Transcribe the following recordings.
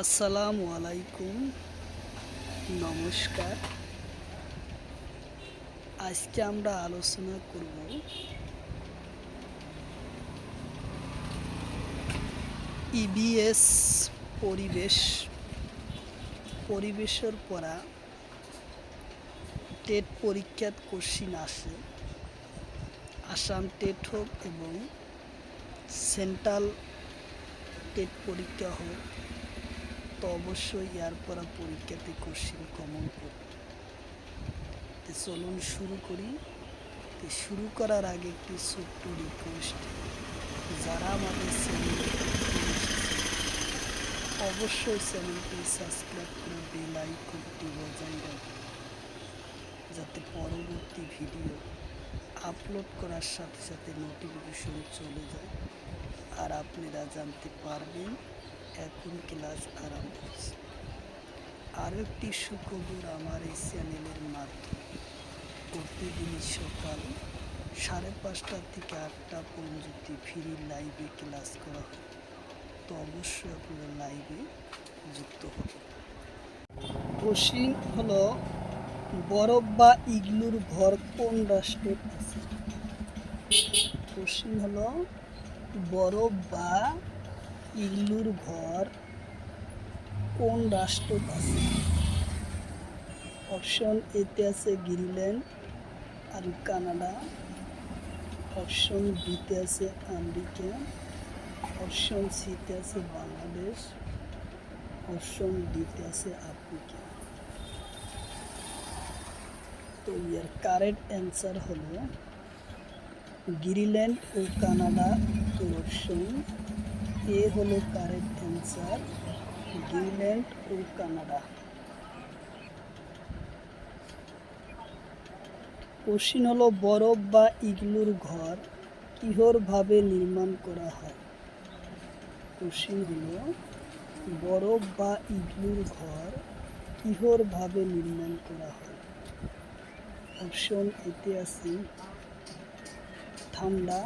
আসসালামু আলাইকুম, নমস্কার। আজকে আমরা আলোচনা করব ইবিএস পরিবেশের পড়া টেট পরীক্ষাত কোশ্চিন আসে, আসাম টেট হোক এবং সেন্ট্রাল টেট পরীক্ষা হোক, তো অবশ্যই ইয়ার পড়া পরীক্ষাতে কোশ্চিন কমন পড়বে। তো চলুন শুরু করি। শুরু করার আগে একটি ছোট্ট রিকোয়েস্ট, যারা আমাদের চ্যানেলে অবশ্যই চ্যানেলটি সাবস্ক্রাইব করে বেল আইকনটি বাজায় রাখবেন, যাতে পরবর্তী ভিডিও আপলোড করার সাথে সাথে নোটিফিকেশন চলে যায় আর আপনারা জানতে পারবেন এখন ক্লাস আরম্ভ হচ্ছে। আরও একটি সুখবর, আমার এই চ্যানেলের মাধ্যমে প্রতিদিন সকাল 5:30 থেকে 8টা পর্যন্ত ফ্রি লাইভে ক্লাস করা হয়, তো অবশ্যই আপনারা লাইভে যুক্ত হবে। কোশ্চিন হলো, বরফ বা ইগলুর ঘর কোন রাষ্ট্রে আছে? কোশ্চিন হলো, বরফ বা ইগলুর ঘর কোন রাষ্ট্রে আছে? অপশন এতে আছে গ্রিনল্যান্ড আর কানাডা, অপশন বিতে আছে আমেরিকা, অপশন সিতে আছে বাংলাদেশ, অপশন ডিতে আছে আফ্রিকা। তো এর কারেক্ট অ্যান্সার হলো গ্রিনল্যান্ড ও কানাডা। তো অপশন এ হলো কারেক্ট অ্যান্সার, গ্রিনল্যান্ড ও কানাডা। কোশ্চিন হলো, বরফ বা ইগলুর ঘর কিহর ভাবে নির্মাণ করা হয়? কোশ্চিন হলো, বরফ বা ইগলুর ঘর কিহর ভাবে নির্মাণ করা হয়? অপশন এতে আছে ঠান্ডা,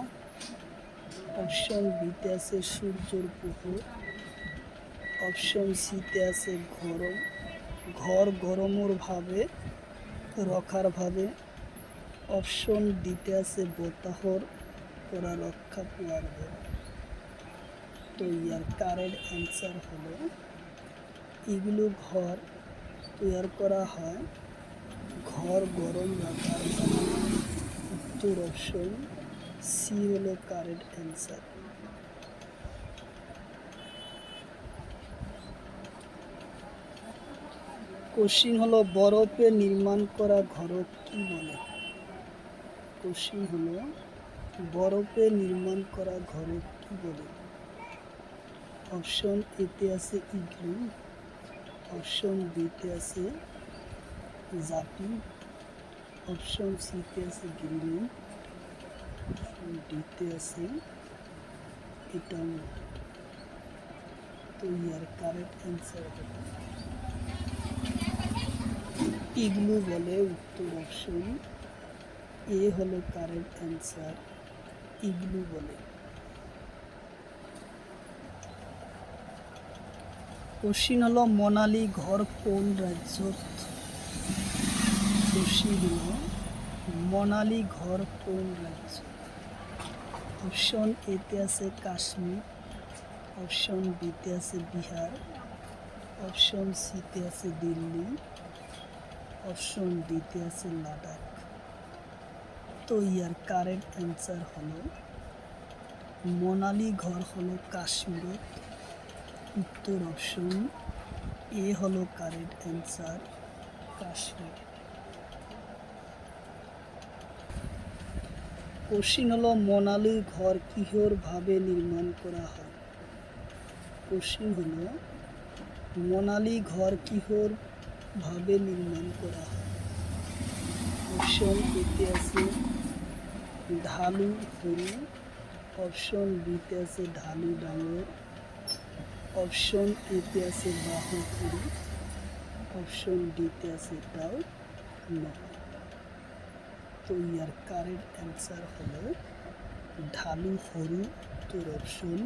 অপশন বিতে আছে সূর্যের প্রহর, অপশন সিতে আছে গরমর ভাবে রখার ভাবে, অপশন ডিতে আছে বতাহর করা রক্ষা পাওয়ার ভাবে। তো ইয়ার কারেক্ট অ্যান্সার হলো, এগুলো ঘর তৈরি করা হয় ঘর গরম রাখার জন্য। উত্তর অপশন সি হলো কারেক্ট অ্যান্সার। কোশ্চিন হলো, বরফে নির্মাণ করা ঘর কি বলে? কোশ্চিন হলো, বরফে নির্মাণ করা ঘর কি বলে? অপশন এতে আছে ইগলু, অপশন বিতে আছে জাপি, অপশন সিতে আছে গ্রিনল্যান্ড, অপশন ডিতে আছে এটাও। তো ইয়ার কারেক্ট অ্যান্সার হলো ইগলু বলে। উত্তর অপশন এ হলো কারেক্ট অ্যান্সার, ইগলু বলে। কোশ্চিন হলো, মনালি ঘর কোন রাজ্যত? কোশ্চিন হলো, মনালি ঘর কোন রাজ্য? অপশন এতে আছে কাশ্মীর, অপশন বিতে আছে বিহার, অপশন সিতে আছে দিল্লি, অপশন ডিতে আছে লাদাখ। তো ইয়ার কারেক্ট অ্যান্সার হলো, মনালি ঘর হলো কাশ্মীরত। উত্তর অপশন এ হলো কারেক্ট অ্যান্সার, কাশ্মীর। কোশ্চিন হলো, মনালির ঘর কিহর ভাবে নির্মাণ করা হয়? কোশ্চিন হলো, মনালি ঘর কিহর ভাবে নির্মাণ করা হয়? অপশন এতে আছে ঢালু হরু, অপশন বিতে আছে ঢালু ডাঙর, অপশন এতে আছে বাহু হরু, অপশন ডিতে আছে এটাও নয়। তো ইয়ার কারেক্ট অ্যান্সার হলো ঢালু হরু। তোর অপশন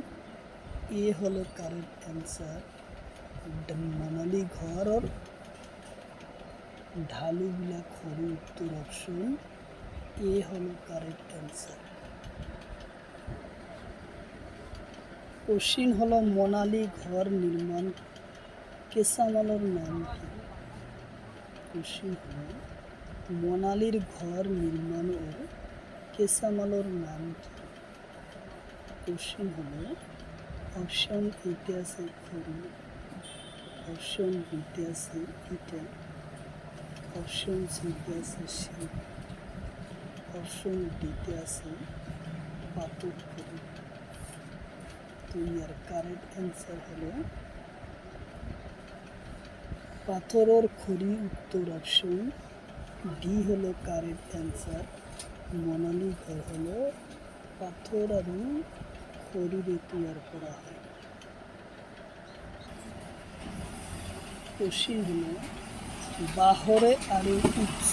এ হলো কারেক্ট অ্যান্সার, মনালি ঘর और ঢালু বিলা খড়ি উত্তর অপশন এ হলো কারেক্ট অ্যান্সার। কোশ্চিন হলো মোনালি ঘর নির্মাণ কেসামালোর নাম কি? কোশ্চিন হলো মোনালির ঘর নির্মাণ ও কেসামালোর নাম কি? কোশ্চিন হলো অপশন এতে আছে খড়ি, অপশন বিতে আছে ইটা, অপশন সিতে আছে শিব, অপশন ডিতে আছে পাথর খড়ি। তো ইয়ার কারেক্ট অ্যান্সার হলো পাথরের খড়ি উত্তর অপশন ডি হলো কারেক্ট অ্যান্সার। মোনালি ঘর হলো পাথর আর খড়িরে তৈয়ার করা হয়। কোশ্চিন হলো বাহরে আর উচ্চ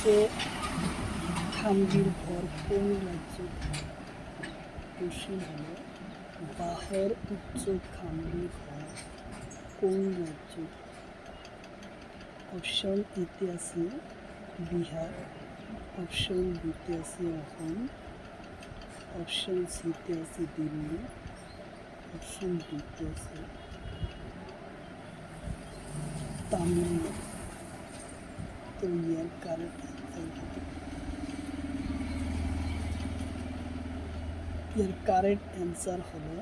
খামগির ঘর কোন রাজ্য? কোশ্চিন হলো বাহর উচ্চ খামগির ঘর কোন রাজ্য? অপশন এতে আছে বিহার, অপশন বিতে আছে অসম, অপশন সিতে আছে দিল্লি, অপশন ডিতে আছে তামিলনাড়ু। তো ইয়ার কারেক্ট অ্যান্সার হলো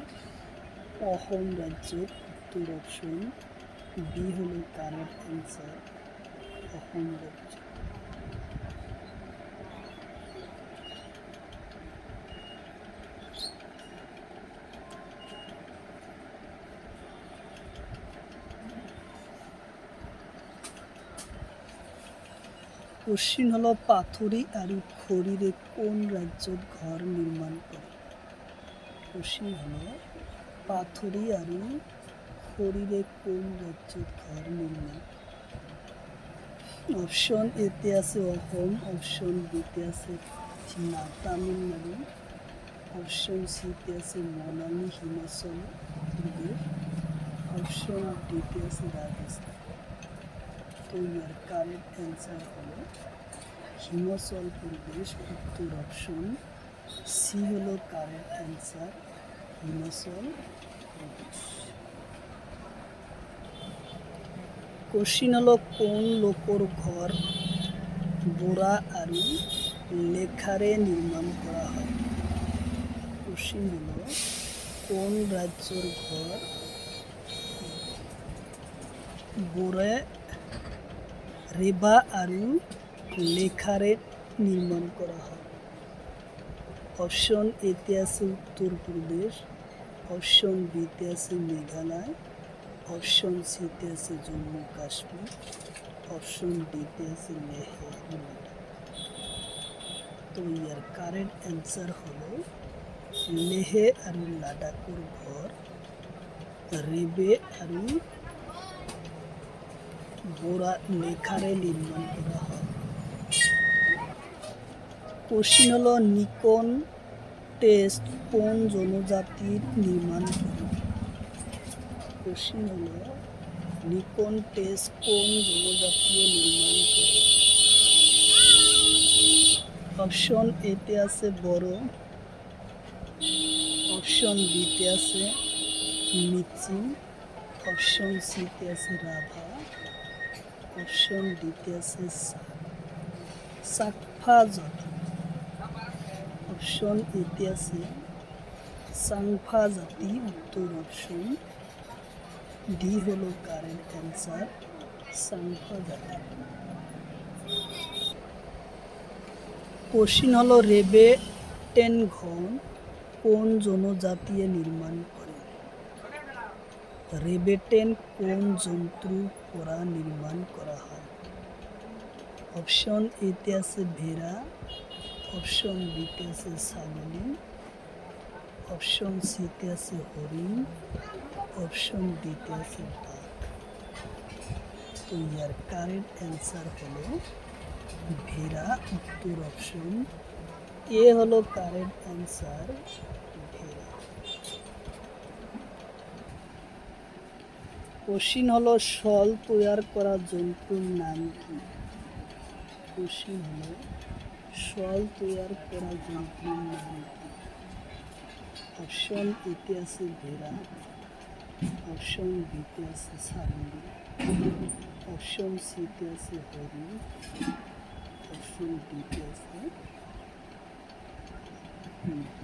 অসম রাজ্য উত্তর অপশন বি হলো কারেক্ট অ্যান্সার, অসম রাজ্য। কোশ্চিন হলো পাথরি আর খড়িরে কোন রাজ্যত ঘর নির্মাণ করে? কোশ্চিন হলো পাথরি আর খড়িরে কোন রাজ্যত ঘর নির্মাণ? অপশন এতে আছে অসম, অপশন বিতে আছে তামিলনাড়ু, অপশন সিতে আছে মনালি হিমাচল প্রদেশ, অপশন ডিতে আছে রাজস্থান। তো ইয়ার কারেক্ট অ্যান্সার হলো হিমাচল প্রদেশ উত্তর অপশন সি হলো correct answer, Himachal Pradesh. Question হলো কোন লোকর ঘর বোরা আর লেখারে নির্মাণ করা হয়? কোশ্চিন হলো কোন রাজ্যর ঘর বোরা রেবা আর লেখারে নির্মাণ করা হয়? অপশন এতে আছে উত্তরপ্রদেশ, অপশন বিতে আছে মেঘালয়, অপশন সিতে আছে জম্মু কাশ্মীর, অপশন ডিতে আছে লেহ লাদাখ। তো ইয়ার কারেক্ট অ্যান্সার হলো লেহ আর লাদাখের ঘর রেবে আর বোরা লেখারে নির্মাণ করা হয়। কোশ্চিন হলো নিকন টেস্ট কোন জনজাতির নির্মাণ করে? কোশ্চিন হলো নিকন টেস্ট কোন জনজাতীয় নির্মাণ করে? অপশন এতে আছে বড়ো, অপশন বিতে আছে মিচিং, অপশন সিতে আছে রাভা, অপশন ডিতে আছে সাকফা জাতি, অপশন এতে আছে সাংফা জাতি উত্তর অপশন ডি হলো কারেক্ট অ্যান্সার, সাংফা জাতি। কোশ্চিন হলো রেবে টেন ঘর কোন জনজাতিয়ে নির্মাণ করে? রেবেটেন কোন জন্তু দ্বারা নির্মাণ করা হয়? অপশন এতে আছে ভেড়া, অপশন বিতে আছে ছাগলি, অপশন সিতে আছে হরিণ, অপশন ডিতে আছে বাঘ। তো ইয়ার কারেক্ট অ্যান্সার হলো ভেড়া উত্তর অপশন এ হলো কারেক্ট অ্যান্সার, ভেড়া। কোশ্চিন হলো শল তৈয়ার করা যন্ত্রের নাম কি? কোশ্চিন হলো শল তৈয়ার করা যন্ত্রের নাম কি? অপশন এতে আছে ভেড়া, অপশন বিতে আছে ছাগল, অপশন সিতে আছে হরিণ, অপশন ডিতে আছে উট।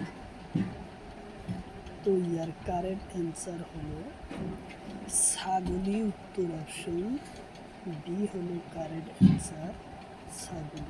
তো ইয়ার কারেক্ট অ্যান্সার হলো ছাগলই উত্তর, অপশন ডি হলো কারেক্ট অ্যান্সার, ছাগল।